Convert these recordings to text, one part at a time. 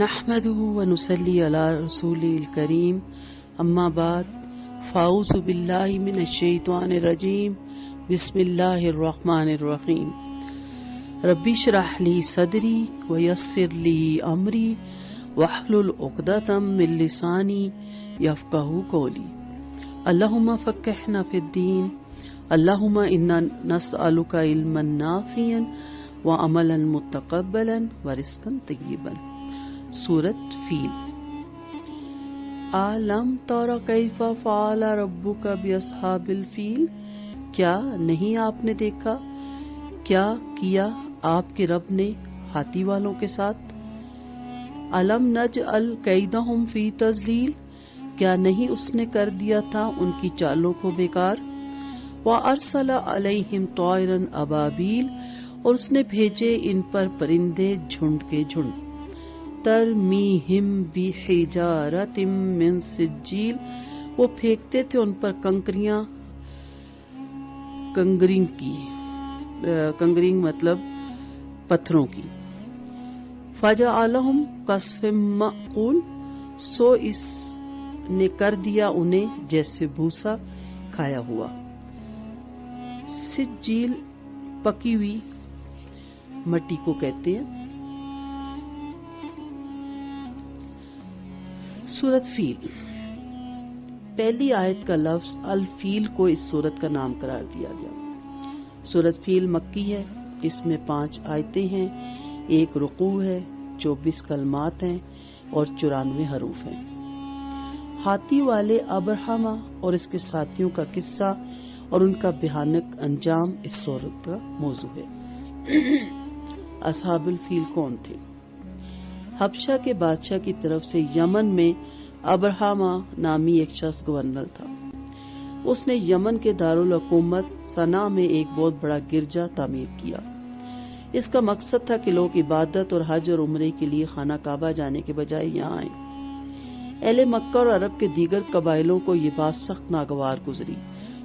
نحمده ونصلي على رسوله الكريم اما بعد فاعوذ بالله من الشیطان الرجیم بسم اللہ الرحمن الرحیم ربی اشرح لی صدری ویسر لی امری واحلل عقدۃ من لسانی یفقهوا قولی اللہم فقہنا فی الدین اللہم انا نسألک علما نافعا وعملا متقبلا ورزقا طیبا۔ سورۃ فیل۔ أَلَمْ تَرَ كَيْفَ فَعَلَ رَبُّكَ بِأَصْحَابِ الْفِيلِ، کیا نہیں آپ نے دیکھا کیا کیا آپ کے رب نے ہاتھی والوں کے ساتھ؟ أَلَمْ نَجْعَلْ كَيْدَهُمْ فِي تَضْلِيلٍ، کیا نہیں اس نے کر دیا تھا ان کی چالوں کو بیکار؟ وَأَرْسَلَ عَلَيْهِمْ طَائِرًا أَبَابِيلَ، اور اس نے بھیجے ان پر پرندے جھنڈ کے جھنڈ۔ ترمیہم بحجارۃ من سجیل، وہ پھینکتے تھے ان پر کنگرنگ مطلب پتھروں کی۔ فجعلہم کعصف مأکول، سو اس نے کر دیا انہیں جیسے بھوسا کھایا ہوا۔ سجیل پکی ہوئی مٹی کو کہتے ہیں۔ سورۃ فیل۔ پہلی آیت کا لفظ الفیل کو اس سورت کا نام قرار دیا گیا۔ سورۃ فیل مکی ہے، اس میں 5 آیتیں ہیں، 1 رکوع ہے، 24 کلمات ہیں اور 94 حروف ہیں۔ ہاتھی والے ابرہما اور اس کے ساتھیوں کا قصہ اور ان کا بھیانک انجام اس سورت کا موضوع ہے۔ اصحاب الفیل کون تھے؟ حبشہ کے بادشاہ کی طرف سے یمن میں ابرہما نامی ایک شخص گورنر تھا۔ اس نے یمن کے دارالحکومت صنعا میں ایک بہت بڑا گرجا تعمیر کیا۔ اس کا مقصد تھا کہ لوگ عبادت اور حج اور عمرے کے لیے خانہ کعبہ جانے کے بجائے یہاں آئیں۔ اہل مکہ اور عرب کے دیگر قبائلوں کو یہ بات سخت ناگوار گزری،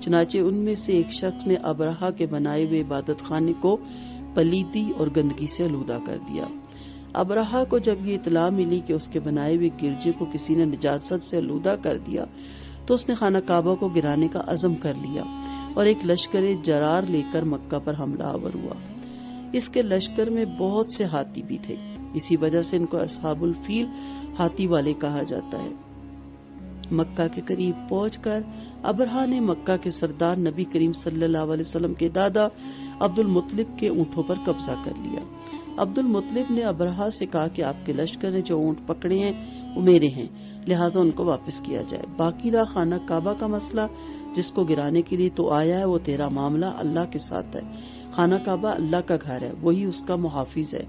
چنانچہ ان میں سے ایک شخص نے ابرہا کے بنائے ہوئے عبادت خانے کو پلیدی اور گندگی سے آلودہ کر دیا۔ ابرہا کو جب یہ اطلاع ملی کہ اس کے بنائے ہوئے گرجے کو کسی نے نجاست سے آلودہ کر دیا تو اس نے خانہ کعبہ کو گرانے کا عزم کر لیا اور ایک لشکر جرار لے کر مکہ پر حملہ آور ہوا۔ اس کے لشکر میں بہت سے ہاتھی بھی تھے، اسی وجہ سے ان کو اصحاب الفیل ہاتھی والے کہا جاتا ہے۔ مکہ کے قریب پہنچ کر ابرہا نے مکہ کے سردار نبی کریم صلی اللہ علیہ وسلم کے دادا عبد المطلب کے اونٹوں پر قبضہ کر لیا۔ عبد المطلب نے ابرہا سے کہا کہ آپ کے لشکر نے جو اونٹ پکڑے ہیں وہ میرے ہیں، لہٰذا ان کو واپس کیا جائے۔ باقی رہا خانہ کعبہ کا مسئلہ، جس کو گرانے کے لیے تو آیا ہے، وہ تیرا معاملہ اللہ کے ساتھ ہے۔ خانہ کعبہ اللہ کا گھر ہے، وہی اس کا محافظ ہے،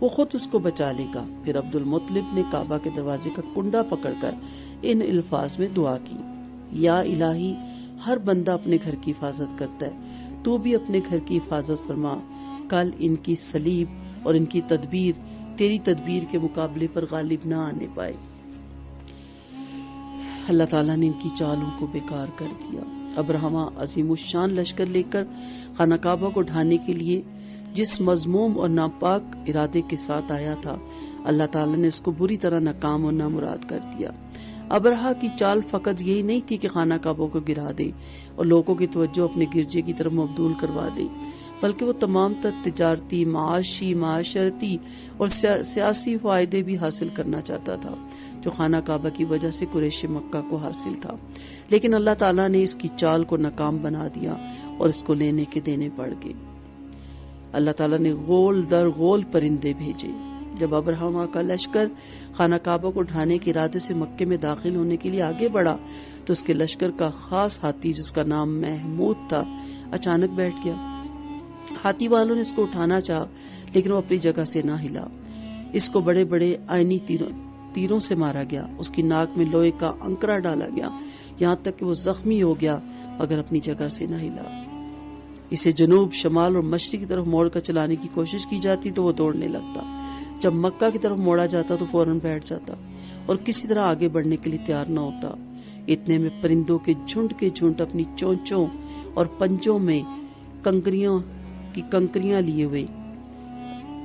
وہ خود اس کو بچا لے گا۔ پھر عبد المطلب نے کعبہ کے دروازے کا کنڈا پکڑ کر ان الفاظ میں دعا کی: یا الہی، ہر بندہ اپنے گھر کی حفاظت کرتا ہے، تو بھی اپنے گھر کی حفاظت فرما۔ کل ان کی صلیب اور ان کی تدبیر تیری تدبیر کے مقابلے پر غالب نہ آنے پائے۔ اللہ تعالیٰ نے ان کی چالوں کو بیکار کر دیا۔ ابرہما عظیم الشان لشکر لے کر خانہ کعبہ کو ڈھانے کے لیے جس مذموم اور ناپاک ارادے کے ساتھ آیا تھا، اللہ تعالیٰ نے اس کو بری طرح ناکام اور نامراد کر دیا۔ ابرہا کی چال فقط یہی نہیں تھی کہ خانہ کعبہ کو گرا دے اور لوگوں کی توجہ اپنے گرجے کی طرف مبذول کروا دے، بلکہ وہ تمام تر تجارتی، معاشی، معاشرتی اور سیاسی فائدے بھی حاصل کرنا چاہتا تھا جو خانہ کعبہ کی وجہ سے قریش مکہ کو حاصل تھا۔ لیکن اللہ تعالیٰ نے اس کی چال کو ناکام بنا دیا اور اس کو لینے کے دینے پڑ گئے۔ اللہ تعالیٰ نے غول در غول پرندے بھیجے۔ جب ابرہا کا لشکر خانہ کعبہ کو ڈھانے کے ارادے سے مکے میں داخل ہونے کے لیے آگے بڑھا تو اس کے لشکر کا خاص ہاتھی، جس کا نام محمود تھا، اچانک بیٹھ گیا۔ ہاتھی والوں نے اس کو اٹھانا چاہا لیکن وہ اپنی جگہ سے نہ ہلا۔ اس کو بڑے بڑے آئینی تیروں سے مارا گیا، اس کی ناک میں لوہے کا انکرا ڈالا گیا، یہاں تک کہ وہ زخمی ہو گیا مگر اپنی جگہ سے نہ ہلا۔ اسے جنوب، شمال اور مشرق کی طرف موڑ کر چلانے کی کوشش کی جاتی تو وہ دوڑنے لگتا، جب مکہ کی طرف موڑا جاتا تو فوراً بیٹھ جاتا اور کسی طرح آگے بڑھنے کے لیے تیار نہ ہوتا۔ اتنے میں پرندوں کے جھنڈ اپنی چونچوں اور پنجوں میں کنکریاں لیے ہوئے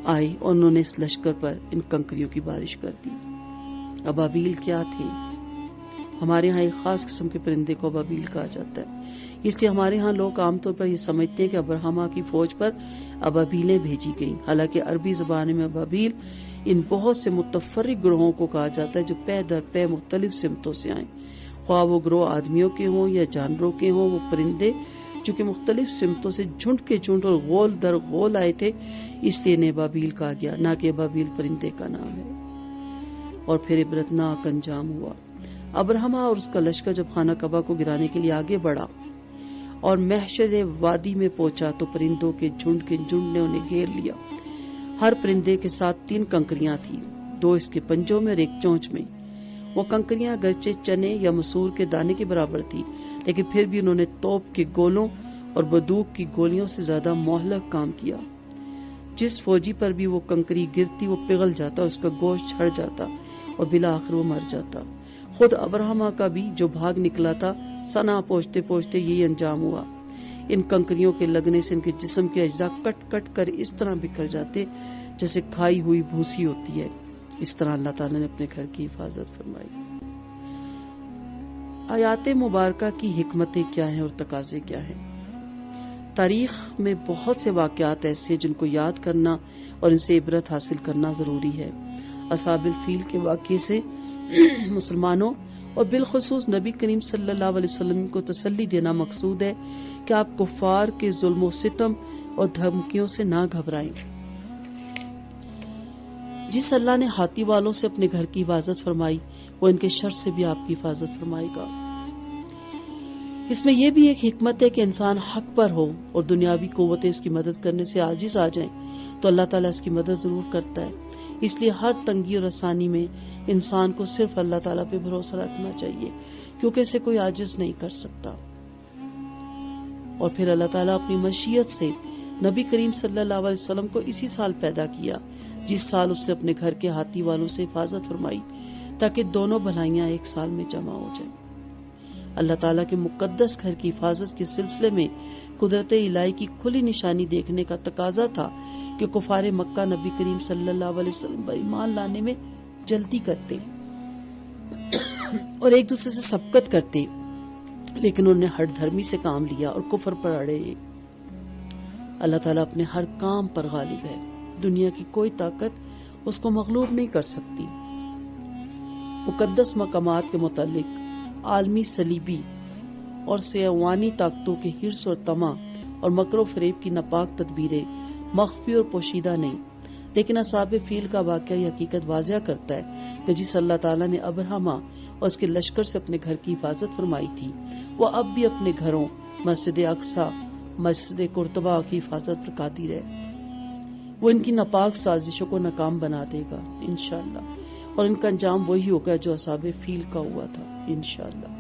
آئے اور انہوں نے اس لشکر پر ان کنکریوں کی بارش کر دی۔ ابابیل کیا تھے؟ ہمارے یہاں ایک خاص قسم کے پرندے کو ابابیل کہا جاتا ہے، اس لیے ہمارے ہاں لوگ عام طور پر یہ سمجھتے ہیں کہ ابرہما کی فوج پر ابابیلیں بھیجی گئیں، حالانکہ عربی زبان میں ابابیل ان بہت سے متفرق گروہوں کو کہا جاتا ہے جو پے در پے مختلف سمتوں سے آئیں، خواہ وہ گروہ آدمیوں کے ہوں یا جانوروں کے ہوں۔ وہ پرندے جو کہ مختلف سمتوں سے جھنڈ کے جھنڈ اور غول در غول آئے تھے، اس لیے انہیں ابابیل کہا گیا، نہ کہ ابابیل پرندے کا نام ہے۔ اور پھر عبرتناک انجام ہوا۔ ابرہما اور اس کا لشکر جب خانہ کعبہ کو گرانے کے لیے آگے بڑھا اور محشر وادی میں پہنچا تو پرندوں کے جھنڈ نے انہیں گھیر لیا۔ ہر پرندے کے ساتھ 3 کنکریاں تھیں، 2 اس کے پنجوں میں اور 1 چونچ میں۔ وہ کنکریاں اگرچہ چنے یا مسور کے دانے کے برابر تھی، لیکن پھر بھی انہوں نے توپ کے گولوں اور بندوق کی گولیوں سے زیادہ مہلک کام کیا۔ جس فوجی پر بھی وہ کنکری گرتی وہ پگھل جاتا، اس کا گوشت چھڑ جاتا اور بالآخر وہ مر جاتا۔ خود ابرہما کا بھی جو بھاگ نکلا تھا، سنا پہنچتے پہنچتے یہی انجام ہوا۔ ان کنکریوں کے لگنے سے ان کے جسم کے اجزاء کٹ کٹ کر اس طرح بکھر جاتے جیسے کھائی ہوئی بھوسی ہوتی ہے۔ اس طرح اللہ تعالیٰ نے اپنے گھر کی حفاظت فرمائی۔ آیات مبارکہ کی حکمتیں کیا ہیں اور تقاضے کیا ہیں؟ تاریخ میں بہت سے واقعات ایسے ہیں جن کو یاد کرنا اور ان سے عبرت حاصل کرنا ضروری ہے۔ اصحاب الفیل کے واقعے سے مسلمانوں اور بالخصوص نبی کریم صلی اللہ علیہ وسلم کو تسلی دینا مقصود ہے کہ آپ کفار کے ظلم و ستم اور دھمکیوں سے نہ گھبرائیں۔ جس اللہ نے ہاتھی والوں سے اپنے گھر کی حفاظت فرمائی، وہ ان کے شر سے بھی آپ کی حفاظت فرمائے گا۔ اس میں یہ بھی ایک حکمت ہے کہ انسان حق پر ہو اور دنیاوی قوتیں اس کی مدد کرنے سے عاجز آ جائیں تو اللہ تعالیٰ اس کی مدد ضرور کرتا ہے۔ اس لیے ہر تنگی اور آسانی میں انسان کو صرف اللہ تعالیٰ پہ بھروسہ رکھنا چاہیے، کیونکہ اسے کوئی عاجز نہیں کر سکتا۔ اور پھر اللہ تعالیٰ اپنی مشیت سے نبی کریم صلی اللہ علیہ وسلم کو اسی سال پیدا کیا جس سال اس نے اپنے گھر کے ہاتھی والوں سے حفاظت فرمائی، تاکہ دونوں بھلائیاں ایک سال میں جمع ہو جائیں۔ اللہ تعالیٰ کے مقدس گھر کی حفاظت کے سلسلے میں قدرت الہی کی کھلی نشانی دیکھنے کا تقاضا تھا کہ کفار مکہ نبی کریم صلی اللہ علیہ وسلم پر ایمان لانے میں جلدی کرتے اور ایک دوسرے سے سبقت کرتے، لیکن انہوں نے ہٹ دھرمی سے کام لیا اور کفر پر اڑے۔ اللہ تعالیٰ اپنے ہر کام پر غالب ہے، دنیا کی کوئی طاقت اس کو مغلوب نہیں کر سکتی۔ مقدس مقامات کے متعلق عالمی صلیبی اور سیاوانی طاقتوں کے حرص اور طمع اور مکر و فریب کی ناپاک تدبیریں مخفی اور پوشیدہ نہیں، لیکن اصحاب فیل کا واقعہ یہ حقیقت واضح کرتا ہے کہ جس اللہ تعالیٰ نے ابرہما اور اس کے لشکر سے اپنے گھر کی حفاظت فرمائی تھی، وہ اب بھی اپنے گھروں مسجد اقصی، مسجد قرطبہ کی حفاظت پر قادر ہے۔ وہ ان کی ناپاک سازشوں کو ناکام بنا دے گا انشاءاللہ، اور ان کا انجام وہی ہوگا جو اصحاب فیل کا ہوا تھا انشاءاللہ۔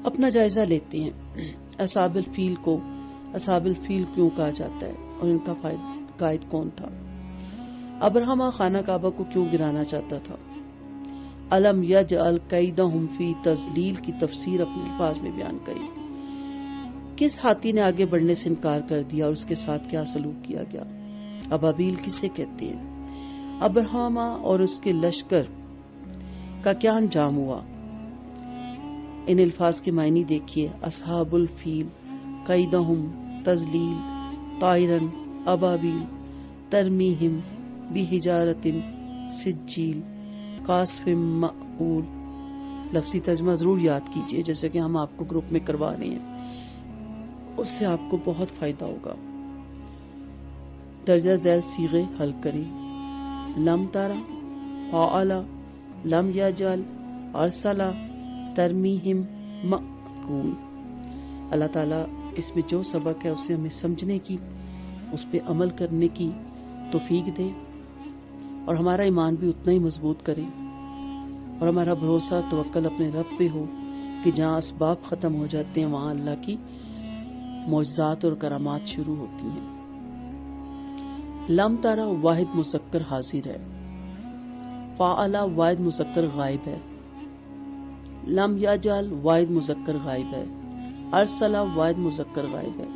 اپنا جائزہ لیتے ہیں، اصحاب الفیل کیوں کہا جاتا ہے اور ان کا قائد کون تھا؟ ابرہما خانہ کعبہ کو کیوں گرانا چاہتا تھا؟ الم یجعل کیدہم فی تضلیل کی تفسیر اپنے الفاظ میں بیان کری۔ کس ہاتھی نے آگے بڑھنے سے انکار کر دیا اور اس کے ساتھ کیا سلوک کیا گیا؟ ابابیل کسے کہتے ہیں؟ ابرہما اور اس کے لشکر کا کیا انجام ہوا؟ ان الفاظ کے معنی دیکھیے: اصحاب الفیل، قیدہم، تضلیل، طائرن، ابابیل، ترمیہم بحجارۃ سجیل، قاصف مأکول۔ لفظی ترجمہ ضرور یاد کیجئے، جیسے کہ ہم آپ کو گروپ میں کروا رہے ہیں، اس سے آپ کو بہت فائدہ ہوگا۔ درجہ ذیل صیغے حل کریں: لم ترى، فعل، لم یجعل، ارسل، ترمیہم، مأکول۔ اللہ تعالیٰ اس میں جو سبق ہے اسے ہمیں سمجھنے کی، اس پہ عمل کرنے کی توفیق دے، اور ہمارا ایمان بھی اتنا ہی مضبوط کرے، اور ہمارا بھروسہ توکل اپنے رب پہ ہو کہ جہاں اسباب ختم ہو جاتے ہیں وہاں اللہ کی معجزات اور کرامات شروع ہوتی ہیں۔ لم ترى واحد مذکر حاضر ہے، فاعل واحد مذکر غائب ہے، لم یجعل واحد مذکر غائب ہے، ارسل واحد مذکر غائب ہے،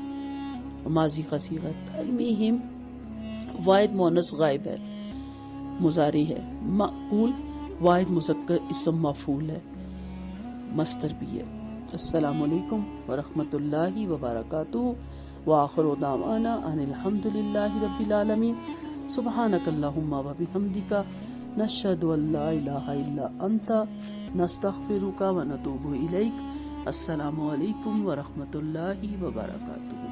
ماضی کا صیغہ ترمیہم واحد مؤنث غائب ہے، مضارع ہے. معقول واحد مذکر اسم مفعول ہے، مصدر بھی ہے. السلام علیکم ورحمۃ اللہ وبرکاتہ. وآخر دعوانا ان الحمد للہ رب العالمین. سبحانک اللہم وبحمدک، نشہد ان لا الہ الا انت، نستغفرک ونتوب الیک. السلام علیکم ورحمۃ اللہ وبرکاتہ.